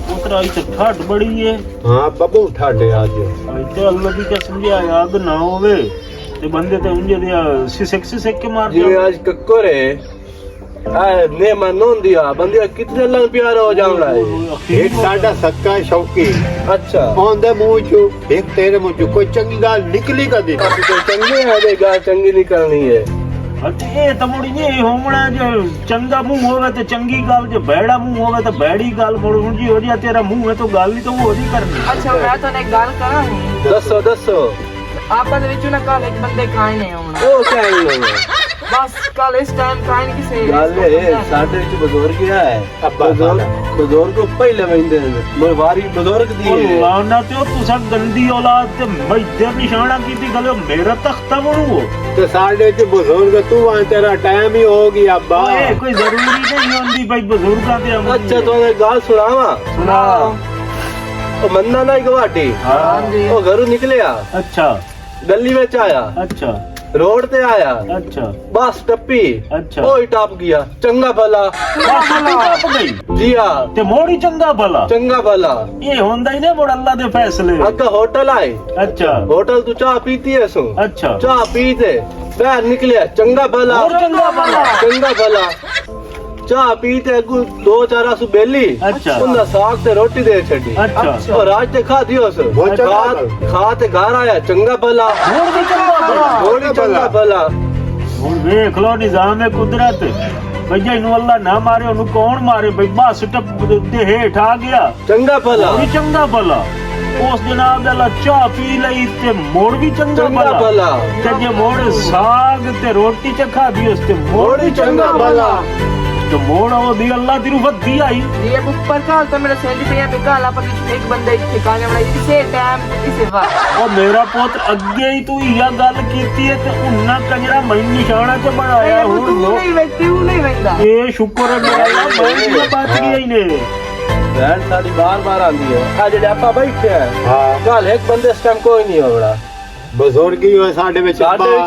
पुत्र आई तो ठाट बड़ी है। हाँ बबू ठाडे आज आई तो अल्लाह की कसम जी याद ना होवे ते बंदे ते उंजे दे सिसक के मार जी आज कक्कर है ने मनों दिया बंदे कितने लंग प्यार हो जाऊंगा एक साडा सक्का शौकी अच्छा ओंदे मुंह चो एक तेरे मुंह चो कोई चंगी गाल निकली कदी तो चंगी है दे गाल चंगी निकलनी है अच्छा ये तमोड़ी ने होमणा जो चंगा मुंह होवे ते चंगी गाल जो बैड़ा मुंह होवे तो बैड़ी गाल मोड़ जी हो जा तेरा मुंह है तो गाल नहीं तो वो नहीं करनी। अच्छा मैं तो ने गाल करा हूं दसो दसो आपस ਵਿੱਚ ਨਾ ਕੱਲ ਇੱਕ ਬੰਦੇ ਖਾਏ ਨੇ ਹੁਣ ਉਹ ਕਹਿ ਨਹੀਂ ਹੋਣਾ ਬਸ ਕੱਲ ਇਸ ਟਾਈਮ ਖਾਏ ਨਹੀਂ ਕਿਸੇ ਗੱਲ ਇਹ ਸਾਡੇ ਵਿੱਚ ਬਜ਼ੁਰਗ ਹੈ ਅੱਬਾ ਬਜ਼ੁਰਗ ਪਹਿਲੇ ਮਹਿੰਦੇ ਮੋਰ ਵਾਰੀ ਬਜ਼ੁਰਗ ਦੀ ਹੈ ਲਾਣਾ ਤੇ ਉਹ ਤੁਸੀਂ ਗੰਦੀ ਔਲਾਦ ਤੇ ਮੈਦੇ ਨਿਸ਼ਾਨਾ ਕੀਤੀ ਗੱਲ ਮੇਰਾ ਤਖਤਾ ਬਣੂ ਤੇ ਸਾਡੇ ਵਿੱਚ ਬਜ਼ੁਰਗ ਤੂੰ ਆ ਤੇਰਾ ਟਾਈਮ ਹੀ ਹੋ ਗਿਆ ਅੱਬਾ ਓਏ ਕੋਈ ਜ਼ਰੂਰੀ ਨਹੀਂ ਹੁੰਦੀ ਭਾਈ ਬਜ਼ੁਰਗਾਂ ਤੇ ਅੱਛਾ ਤੂੰ ਗੱਲ ਸੁਣਾਵਾ ਸੁਣਾ ਉਹ ਮੰਨਾ ਨਾ ਗਵਾਟੀ ਹਾਂਜੀ ਉਹ ਘਰੋਂ ਨਿਕਲਿਆ ਅੱਛਾ गली में आया अच्छा रोड पे आया अच्छा बस टप्पी अच्छा वो ही टप गया चंगा भला बस टप गई जी हाँ ते मोड़ी चंगा भला ये होंदा ही ने मोड़ अल्लाह दे फैसले अक्का होटल आए अच्छा होटल तू चाह पीती है सो अच्छा चाह पीते बाहर निकले चंगा भला चाह पीते दो चार आसू बेली अच्छा उन्हें साग ते रोटी दे छड़ी अच्छा और आज ते खा दियो सो खा ते घर आया चंगा भला चंगा भला हुन देख लो निजाम है कुदरत भैया इनु अल्लाह ना मारे उन्हें कौन मारे भाई बस टप दे हेठ आ गया चंगा भला उस जनाब अल्लाह चाह पी लई ते मोड़ भी चंगा भला ते जे मोड़ साग ते रोटी चखा दी उस ते मोड़ भी चंगा भला तो मोड़ वो दी अल्लाह दी रुफत दी आई ये ऊपर का तो मेरे सेंड पे पे काला पर एक बंदे ठिकाने वाला इसे टाइम इसे वाह और मेरा पुत्र अगे ही तू या गल कीती है ते उन्ना कंजरा मैं निशाना च बनाया हूं तू नहीं वेंदा ये शुक्र है मेरा मैं बात की ही ने बहन साडी बार आंदी है आज डप्पा बैठे है हां कल एक बंदे इस टाइम कोई नहीं होड़ा बजुर्ग ही है साडे विच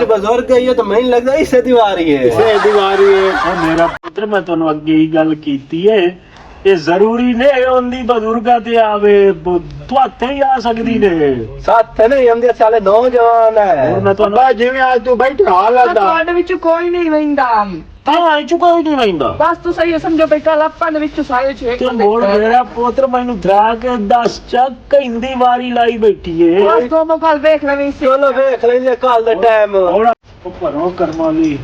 बजुर्ग ही है तो मैं लगदा इसे दीवारी है और मेरा पुत्र मैं तन्नू अगे ही गल कीती है ये जरूरी नहीं होंदी बजुर्गां ते आवे तुहाते ही आ सकदी ने साथ नहीं हमदे साले नौजवान है और मैं तन्नू जिवें आज तू बैठा हालत ਤੁਹਾਡੇ ਵਿੱਚ ਕੋਈ ਨਹੀਂ ਵੈਂਦਾ हाँ चुका ही नहीं वैंदा बस तू सही समझो पे कल अपन ਦੇ ਵਿੱਚ ਸਾਰੇ ਚ ਇੱਕ ਤੇ ਮੋੜ ਮੇਰਾ ਪੁੱਤਰ ਮੈਨੂੰ ਧਰਾ ਕੇ 10 ਚੱਕ ਕਹਿੰਦੀ ਵਾਰੀ ਲਾਈ ਬੈਠੀ ਏ ਬਸ ਤੋਂ ਮੈਂ ਕੱਲ ਵੇਖ ਲੈਣੀ ਸੀ ਚਲੋ ਵੇਖ ਲੈਂਦੇ ਕੱਲ ਦਾ ਟਾਈਮ ਹੁਣ ਭਰੋ ਕਰਮਾਂ ਲਈ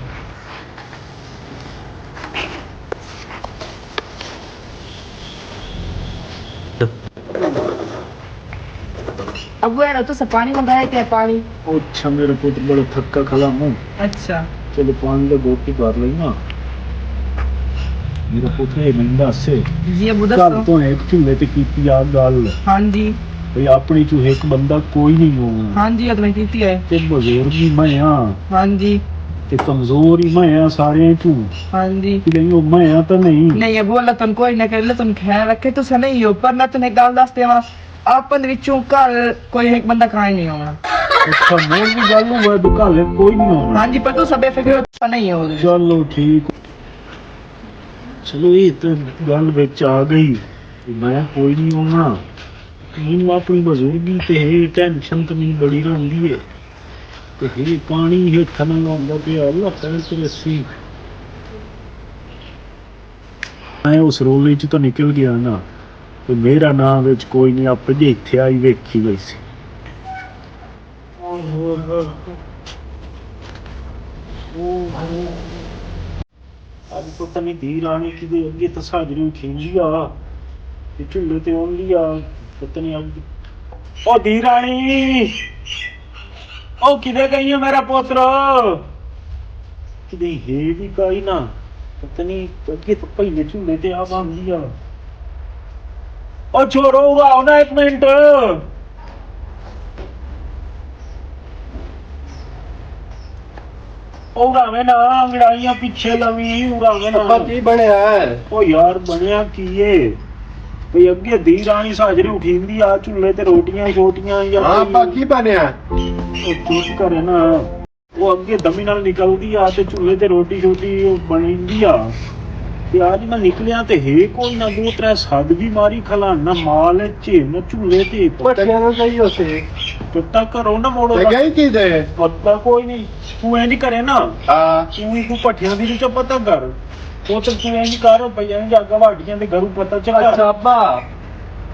अब वो तो सब पानी मंगाया क्या पानी अच्छा मेरा पुत्र बड़ा थक्का खला हूं अच्छा चलो पानी का गोटी कर लई ना मेरा पुत्र है मंदा से जी अब कल तो एक चूल्हे ते कीती आ गल हां जी भई अपनी चूहे एक बंदा कोई नहीं हो हां जी अगले कीती है ते बजुर्ग ही मैं हां जी ते कमजोर ही मैं सारे चू हां जी नहीं ओ मैं तो नहीं अब अल्लाह तुम कोई ना कर ले तुम ख्याल रखे तो नहीं हो पर मैं तने गल दस देवा आपन विचों घर कोई एक बंदा खाए नहीं होना अच्छा मोर भी गल हुआ दुकान कोई नहीं होना हां जी पर तू सबे फिक्र नहीं हो चलो ठीक चलो ये तो गल विच आ गई मैं कोई नहीं होना इन अपनी बजुर्गी ते है टेंशन तो नहीं बड़ी रहंदी है ते है पानी हेठ न लांदा पे अल्लाह पैर ते रसी मैं उस रोले च तो निकल गया ना तो मेरा नाम विच कोई नहीं आपे जे इत्थे आई वेखी गई सी अब पता नहीं धी रानी की अगे तो साजरी खींची आ चूल्हे ते ओनली आ पता नहीं अब ओ धी रानी ओ किधे गई है मेरा पुत्र किधे है भी कहीं ना पता नहीं अगे तो पहले चूल्हे ते आ बांधी आ ओ छोरो आओ ना एक मिनट उड़ावे ना अंगड़ाइयां पीछे लवी उड़ावे ना की बनया है ओ यार बनया की है भई अगे धी रानी साजरी उठींदी आ चूल्हे ते रोटियां छोटियां या हां बाकी बनया ओ चुप करे ना वो अगे दमी नाल निकलदी आ ते चूल्हे ते रोटी छोटी बनिंदी आ ਤੇ ਅੱਜ ਮੈਂ ਨਿਕਲਿਆ ਤੇ ਹੈ ਕੋਈ ਨਾ ਦੋ ਤਰੇ ਸੱਦ ਵੀ ਮਾਰੀ ਖਲਾ ਨਾ ਮਾਲ ਚ ਨਾ ਝੂਲੇ ਤੇ ਪੱਠਿਆਂ ਨੂੰ ਕਹੀ ਉਸੇ ਟੁੱਟਾ ਘਰੋਂ ਨਾ ਮੋੜੋ ਤੇ ਗਈ ਕਿਦੇ ਪਤਾ ਕੋਈ ਨਹੀਂ ਤੂੰ ਇੰਜ ਕਰੇ ਨਾ ਹਾਂ ਤੂੰ ਭੱਠਿਆਂ ਦੀ ਚ ਪਤਾ ਕਰ ਉਹ ਤੇ ਤੂੰ ਇੰਜ ਕਰ ਭਈਆ ਨੇ ਜਾਗਾ ਵਾਡੀਆਂ ਦੇ ਘਰੋਂ ਪਤਾ ਚੱਲ ਅੱਛਾ ਅੱਬਾ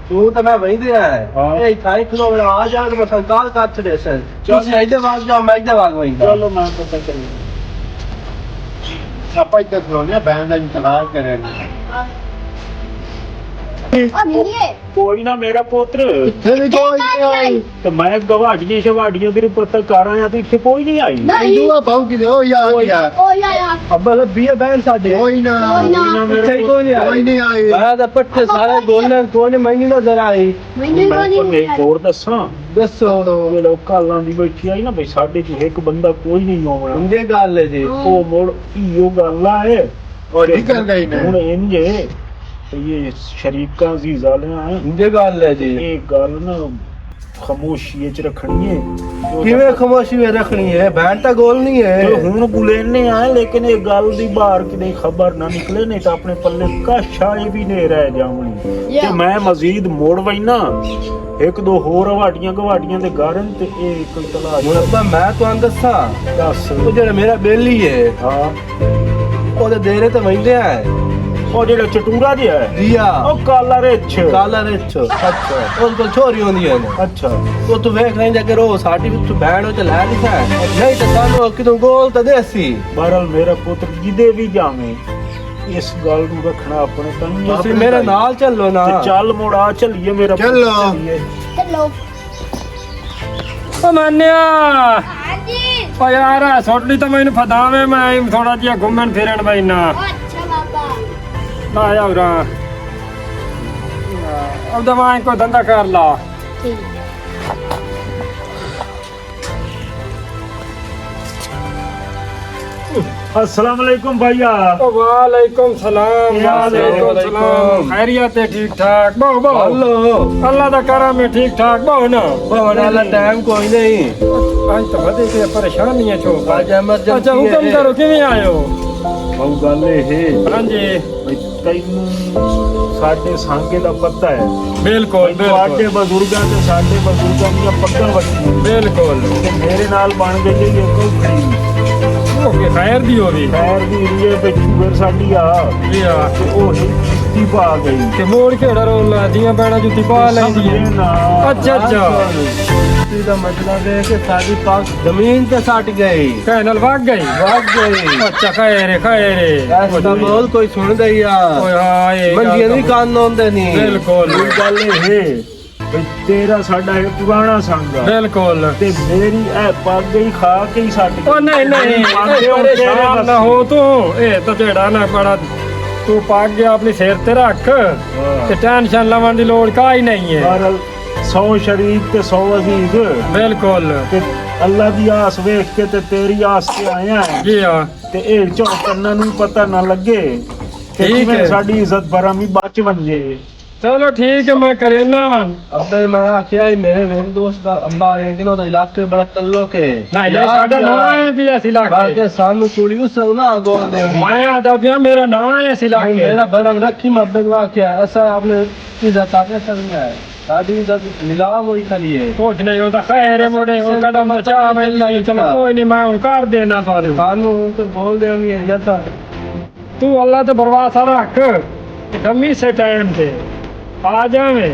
ਤੂੰ ਤਾਂ ਮੈਂ ਵਹਿੰਦੇ ਆ ਹਾਂ। ਇਹ ਥਾਈ ਖਲੋ ਆ ਜਾ ਕੇ ਮੈਂ ਕਾਲ ਕੱਟ ਦੇ ਸਰ ਚੱਲ। ਤੁਸੀਂ ਇਹਦੇ ਵਾਗ ਜਾਓ ਮੈਂ ਇਹਦੇ ਵਾਗ ਵਹਿੰਦਾ ਚਲੋ ਮੈਂ ਪਤਾ ਕਰੀ ਆਪਾਂ ਇੱਥੇ ਖਲੋਨੇ ਆ ਬੈਨ ਦਾ ਇੰਤਜ਼ਾਰ ਕਰਾਂਗੇ ਕੋਈ ਨਾ ਮੇਰਾ ਪੁੱਤਰ ਇੱਥੇ ਵੀ ਕੋਈ ਨਹੀਂ ਆਈ ਤੇ ਮੈਂ ਗਵਾੜੀਆਂ ਸ਼ਵਾੜੀਆਂ ਦੇ ਪਤਾ ਕਰ ਆਇਆ ਤੇ ਇੱਥੇ ਕੋਈ ਨਹੀਂ ਆਈ ਦੂਆ ਪਾਉ ਕਿ ਹੋ ਯਾਰ ਅੱਬਾ ਦਾ ਬੀਏ ਬੈਨ ਸਾਡੇ ਕੋਈ ਨਾ ਇੱਥੇ ਕੋਈ ਨਹੀਂ ਆਈ ਮੈਂ ਤਾਂ ਪੱਠੇ ਸਾਰੇ ਗੋਲਨ ਕੋਨੇ ਮੈਨੂੰ ਨਜ਼ਰ ਆਈ ਮੈਂ ਹੋਰ ਦੱਸਾਂ ਦੱਸੋ ਉਹ ਲੋਕਾਂ ਦੀ ਬੈਠੀ ਆਈ ਨਾ ਬਈ ਸਾਡੇ ਚ ਇੱਕ ਬੰਦਾ ਕੋਈ ਨਹੀਂ ਆਉਣਾ ਹੁੰਦੇ ਗੱਲ ਹੈ ਜੀ ਉਹ ਮੋੜ ਇਹੋ ਗੱਲ ਆ ਹੈ ਔਰ ਇਹ ਕਰ ਗਈ ਹੁਣ ਇੰਜੇ ਇਹ ਸ਼ਰੀਕਾਂ ਦੀ ਜ਼ਾਲਿਆਂ ਹੁੰਦੇ ਗੱਲ ਹੈ ਜੀ ਇਹ ਗੱਲ ਨਾ ਖਾਮੋਸ਼ੀ ਚ ਰੱਖਣੀ ਹੈ ਕਿਵੇਂ ਖਾਮੋਸ਼ੀ ਵਿੱਚ ਰੱਖਣੀ ਹੈ ਬੈਨ ਤਾਂ ਗੋਲ ਨਹੀਂ ਹੈ ਚਲੋ ਹੁਣ ਬੁਲੇਨੇ ਆ ਲੇਕਿਨ ਇਹ ਗੱਲ ਦੀ ਬਾਹਰ ਕਿਤੇ ਖਬਰ ਨਾ ਨਿਕਲੇ ਨਹੀਂ ਤਾਂ ਆਪਣੇ ਪੱਲੇ ਕਾਸ਼ਾਏ ਵੀ ਨਹੀਂ ਰਹਿ ਜਾਵਣੀ ਤੇ ਮੈਂ ਮਜ਼ੀਦ ਮੋੜ ਵਈਨਾ ਇੱਕ ਦੋ ਹੋਰ ਹਵਾਟੀਆਂ ਗਵਾਟੀਆਂ ਦੇ ਗਾਰਨ ਤੇ ਇਹ ਕੋਈ ਤਲਾਸ਼ ਹੁਣ ਅੱਬਾ ਮੈਂ ਤੁਹਾਨੂੰ ਦੱਸਾਂ ਦੱਸ ਉਹ ਜਿਹੜਾ ਮੇਰਾ ਬੇਲੀ ਹੈ ਹਾਂ ਉਹਦੇ ਦੇਰੇ ਤੇ ਵਹਿੰਦੇ ਆ ਉਹ ਜਿਹੜਾ ਚਟੂਰਾ ਜਿਹਾ ਹੈ ਦੀਆ ਉਹ ਕਾਲਾ ਰਿੱਛ ਕਾਲਾ ਰਿੱਛ ਅੱਛਾ ਉਹਦੇ ਕੋਲ ਛੋਰੀ ਹੁੰਦੀਆਂ ਨੇ ਅੱਛਾ ਉਹ ਤੂੰ ਵੇਖ ਨਹੀਂ ਜਾ ਕੇ ਰੋ ਸਾਡੀ ਵੀ ਤੂੰ ਬੈਣ ਉਹ ਚ ਲੈ ਲਿਖਾ ਨਹੀਂ ਤਾਂ ਸਾਨੂੰ ਕਿਦੋਂ ਗੋਲ ਤਾਂ ਦੇਸੀ ਬਹਰਲ ਮੇਰਾ ਪੁੱਤਰ ਜਿੱਦੇ ਵੀ ਜਾਵੇਂ ਇਸ ਗੱਲ ਨੂੰ ਰੱਖਣਾ ਆਪਣੇ ਕੰਨ ਤੁਸੀਂ ਮੇਰੇ ਨਾਲ ਚੱਲੋ ਨਾ ਤੇ ਚੱਲ ਮੋੜਾ ਚੱਲੀਏ ਮੇਰਾ ਪੁੱਤਰ, ਚੱਲੋ। ਚੱਲੀਏ। ਓ ਮਾਨਿਆ ਓ ਯਾਰ ਛੋਟੀ ਤਾਂ ਮੈਨੂੰ ਫਦਾਵੇ ਮੈਂ ਥੋੜਾ ਜਿਹਾ ਘੁੰਮਣ ਫਿਰਨ ਬੈਨਾ ਨਾ ਆ ਉਰਾ अब दवाएं को धंधा कर ला अस्सलाम वालेकुम भैया वालेकुम सलाम वालेकुम सलाम खैरियत है ठीक ठाक बहु बहु ਹਲੋ अल्लाह दा करम है ठीक ठाक बहु ना ਬਹਾਨਾ ਵਾਲਾ ਟਾਈਮ ਕੋਈ ਨਹੀਂ आज तो बड़े के परेशानी है छो ਅੱਜ ਐਮਰਜੈਂਸੀ अच्छा हुक्म करो किवें आयो बहु गल ਇਹ हां जी ਤੈਨੂੰ ਸਾਡੇ ਸਾਂਗੇ ਦਾ ਪਤਾ ਹੈ बिल्कुल ਤੁਹਾਡੇ बिल्कुल ਬਜ਼ੁਰਗਾਂ ਤੇ ਸਾਡੇ ਬਜ਼ੁਰਗਾਂ ਦੀਆਂ ਪੱਗਾਂ ਵੱਟੀਆਂ बिल्कुल ਤੇ ਮੇਰੇ ਨਾਲ ਬਣ ਗਈ ਇਹ ਕੋਈ ਖੜੀ ओके खैर दी होगी ਖੈਰ ਦੀ ਇਹ ਬਚੂਰ ਸਾਡੀ ਆ जी हां ਤੇ ਉਹ ਹੀ ਦੀ ਪਾ ਗਈ ਤੇ ਮੋੜ ਕਿਹੜਾ ਰੋਲਾ ਦੀਆਂ ਪੈਣਾ ਜੁੱਤੀ ਪਾ ਲੈਂਦੀ ਹੈ ਅੱਛਾ ਅੱਛਾ ਦਾ ਮਤਲਬ ਹੈ ਕਿ ਸਾਡੀ ਪਾਸ ਜ਼ਮੀਨ ਤੇ ਸੱਟ ਗਈ ਕਹਿ ਨਾਲ ਵਗ ਗਈ ਅੱਛਾ ਖੈਰੇ ਖੈਰੇ ਐਸਾ ਬੋਲ ਕੋਈ ਸੁਣਦਾ ਹੀ ਆ ਓਏ ਹਾਏ ਮੰਡੀਆਂ ਵੀ ਕੰਨ ਹੁੰਦੇ ਨਹੀਂ ਬਿਲਕੁਲ ਇਹ ਗੱਲ ਇਹ ਵੀ ਤੇਰਾ ਸਾਡਾ ਇਹ ਪੁਰਾਣਾ ਸੰਗ ਆ ਬਿਲਕੁਲ ਤੇ ਮੇਰੀ ਇਹ ਪੱਗ ਹੀ ਖਾ ਕੇ ਹੀ ਛੱਡ ਉਹ ਨਹੀਂ ਨਹੀਂ ਇਹ ਪਰੇਸ਼ਾਨ ਨਾ ਹੋ ਤੂੰ ਇਹ ਤਾਂ ਜਿਹੜਾ ਨਾ ਬੜਾ ਤੂੰ ਪੱਗ ਗਿਆ ਆਪਣੀ ਸਿਰ ਤੇ ਰੱਖ ਤੇ ਟੈਨਸ਼ਨ ਲਵਣ ਦੀ ਲੋੜ ਕਾਈ ਨਹੀਂ ਹੈ ਬਹਰਲ 100 ਸ਼ਰੀਕ ਤੇ 100 ਅਜ਼ੀਜ਼ ਬਿਲਕੁਲ ਤੇ ਅੱਲਾ ਦੀ ਆਸ ਵੇਖ ਕੇ ਤੇ ਤੇਰੀ ਆਸ ਤੇ ਆਇਆ ਜੀ ਹਾਂ ਤੇ ਇਹ ਚੌਕੰਨਾਂ ਨੂੰ ਪਤਾ ਨਾ ਲੱਗੇ ਕਿ ਠੀਕ ਕਿਵੇਂ ਹੈ। ਸਾਡੀ ਇੱਜ਼ਤ ਬਰਾਮੀ ਬਚ ਵੰਜੇ ਚਲੋ ਠੀਕ ਹੈ ਮੈਂ ਕਰੇ ਨਾ ਅੱਬੇ ਮੈਂ ਆਖਿਆ ਸੀ, ਮੇਰੇ ਦੋਸਤ ਦਾ ਅੰਬਾ ਹੈ ਕਿ ਉਹਦਾ ਇਲਾਕੇ ਬੜਾ ਤल्लुक ਹੈ ਨਾ ਇਹ ਸਾਡਾ ਨਾਂ ਹੈ ਵੀ ਅਸੀਂ ਬਾਕੀ ਲਾਗੇ ਸਾਨੂੰ ਕੁੜੀ ਉਸ ਨਾ ਗੋਲ ਦੇ ਮੈਂ ਆਦਾ ਪਿਆ ਮੇਰਾ ਨਾਂ ਹੈ ਅਸੀਂ ਲਾਗੇ ਮੇਰਾ ਬਰਮ ਰੱਖੀ ਮੈਂ ਅੱਬੇ ਨੂੰ ਆਖਿਆ ਅਸਾਂ ਆਪਣੇ ਇੱਜ਼ਤ ਆਪੇ ਕਰਨੀ ਹੈ ਸਾਡੀ ਇੱਜ਼ਤ ਨਿਲਾਮ ਹੋਈ ਖੜੀ ਹੈ ਕੁਝ ਨਹੀਂ ਹੁੰਦਾ ਖੈਰ ਮੋੜੇ ਉਹ ਕਦਮ ਬਚਾ ਮਿਲ ਨਹੀਂ ਚਲੋ ਕੋਈ ਨਹੀਂ ਮੈਂ ਹੁਣ ਕਰ ਦੇਣਾ ਤੁਹਾਨੂੰ ਸਾਨੂੰ ਤੇ ਬੋਲ ਦੇਣੀ ਹੈ ਜੱਤਾ ਤੂੰ ਅੱਲਾ ਤੇ ਭਰੋਸਾ ਰੱਖ ਕਮੀ ਸੇ ਟਾਈਮ ਤੇ ਆ ਜਾਵੇਂ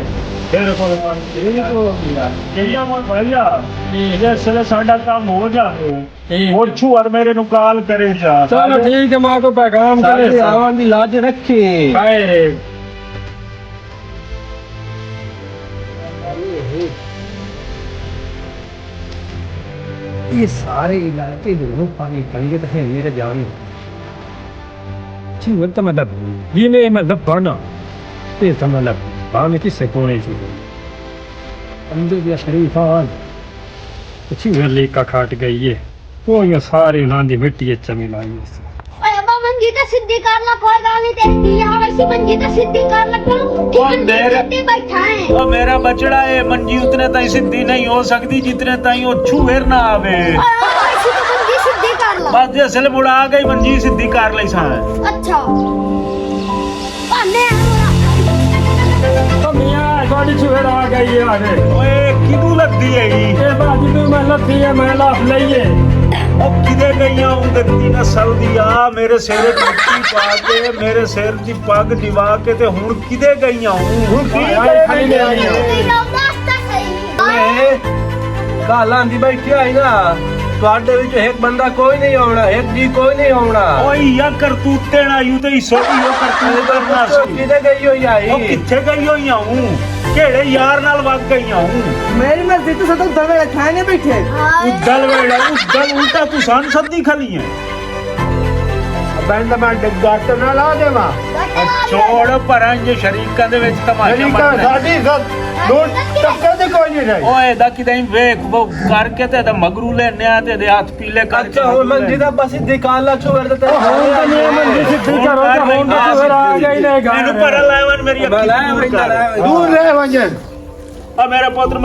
ਫਿਰ ਕੋਲ ਇਹ ਤੋਂ ਗਿਆ ਕਿੰਨਾ ਮੋੜ ਭਈਆ ਇਹ ਸਲੇ ਸਾਡਾ ਕੰਮ ਹੋ ਜਾਵੇ ਠੀਕ ਉਹ ਛੂਰ ਮੇਰੇ ਨੂੰ ਕਾਲ ਕਰੇ ਜਾ ਚਲੋ ਠੀਕ ਹੈ ਮਾਂ ਕੋ ਪੈਗਾਮ ਸਾਡੇ करे ਆਵਾਂ ਦੀ ਲਾਜ ਰੱਖੀ ਖੈਰ ये सारे इलाके दोनों पानी करेंगे तो है मेरे जान जी वो तो मतलब ये नहीं मतलब पढ़ना ये तो मतलब पानी किससे कोने चाहिए अंदर दिया शरीफान अच्छी वेली का खाट गई है वो ये सारे लांदी मिट्टी अच्छा मिलाई है ਓਏ ਅੱਬਾ ਮੰਜੀ ਤਾਂ ਸਿੱਧੀ ਕਰ ਲਾ ਕੋਈ ਗੱਲ ਨਹੀਂ ਦੇਖਦੀ ਆ ਵੈਸੀ ਮੰਜੀ ਤਾਂ ਸਿੱਧੀ ਕਰ ਲਾ ਠੀਕ ਮੇਰੇ- ਸਿੱਧੀ ਬੈਠਾ ਹੈ ਉਹ ਮੇਰਾ ਬਚੜਾ ਹੈ ਮੰਜੀ ਉਤਨੇ ਤਾਈ ਸਿੱਧੀ ਨਹੀਂ ਹੋ ਸਕਦੀ ਜਿਤਨੇ ਤਾਈ ਉਹ ਛੂਰ ਨਾ ਆਵੇ ਓਏ ਵੈਸੀ ਤਾਂ ਮੰਜੀ ਸਿੱਧੀ ਕਰ ਲਾ ਬਸ ਜੇ ਅਸਲ ਮੁੜ ਆ ਗਈ ਮੰਜੀ ਸਿੱਧੀ ਕਰ ਲਈ ਸਾਂ ਅੱਛਾ ਫਿਰ ਆ ਗਈ ਆ ਗਏ ਓਏ ਕਿਦੋਂ ਲੱਦੀ ਹੈ ਇਹ ਬਾਜੀ ਨੂੰ ਮੈਂ ਲੱਥੀ ਹੈ ਮੈਂ ਲਾਫ ਲਈਏ ਉਹ ਕਿਦੇ ਗਈਆਂ ਉਹ ਗੱਦੀ ਨਸਲ ਦੀ ਆ ਮੇਰੇ ਸਿਰ ਤੇ ਮਿੱਟੀ ਪਾ ਕੇ ਮੇਰੇ ਸਿਰ ਦੀ ਪੱਗ ਦਿਵਾ ਕੇ ਤੇ ਹੁਣ ਕਿਦੇ ਗਈਆਂ ਹੁਣ ਕੀ ਕਰੇ ਗਈਆਂ ਕਾਲਾਂ ਦੀ ਬੈਠੀ ਆਈ ਨਾ ਤੁਹਾਡੇ ਵਿੱਚ ਇੱਕ ਬੰਦਾ ਕੋਈ ਨਹੀਂ ਆਉਣਾ ਇੱਕ ਜੀ ਕੋਈ ਨਹੀਂ ਆਉਣਾ ਓਏ ਯਾ ਕਰਤੂਤੇ ਨਾ ਯੂ ਤੇ ਸੋਈ ਉਹ ਕਰਤੂਤ ਕਰਨਾ ਸੀ ਕਿਤੇ ਗਈ ਹੋਈ ਉਹ ਆਈ ਕਿੱਥੇ ਗਈ ਹੋਈਆਂ ਹੂੰ ਕਿਹੜੇ ਯਾਰ ਨਾਲ ਵਗ ਗਈਆਂ ਹੂੰ ਮੇਰੀ ਮਰਜ਼ੀ ਤੂੰ ਸਦਾ ਦਵੇ ਖਾਣੇ ਬੈਠੇ ਉਦਲ ਵੇੜਾ ਉਦਲ ਉਲਟਾ ਤੂੰ ਸਾਨੂੰ ਸੱਦੀ ਖਲੀ ਹੈ ਬੰਦ ਮੈਂ ਗੱਟ ਨਾ ਲਾ ਦੇਵਾਂ ਛੋੜ ਪਰਾਂ ਜੇ ਸ਼ਰੀਕਾਂ ਦੇ ਵਿੱਚ ਤਮਾਸ਼ਾ ਸ਼ਰੀਕਾ ਮਤ ਸਾਡੀ ਸਭ ਦੋ ਟੱਕਰ ਦੇ ਕੋਈ ਨਹੀਂ ਰਹੀ ਓਏ ਦਾ ਕਿਦਾਂ ਵੇਖ ਉਹ ਕਰਕੇ ਤੇ ਦਾ ਮਗਰੂ ਲੈਣਿਆ ਤੇ ਦੇ ਹੱਥ ਪੀਲੇ ਕਰਕੇ ਅੱਛਾ ਹੁਣ ਮੰਜੀ ਦਾ ਬਸ ਦਿਖਾ ਲਾ ਛੋ ਵਰਦੇ ਤੇ ਹੁਣ ਤਾਂ ਨਹੀਂ ਮੰਦੀ ਸਿੱਧੀ ਕਰੋ ਤਾਂ ਹੁਣ ਤਾਂ ਫਿਰ ਆ ਗਈ ਨੇ ਮੈਨੂੰ ਪਰ ਲਾਵਨ ਮੇਰੀ ਅੱਖੀ ਦੂਰ ਰਹਿ ਵੰਜਨ ਆ ਮੇਰਾ ਪੁੱਤਰ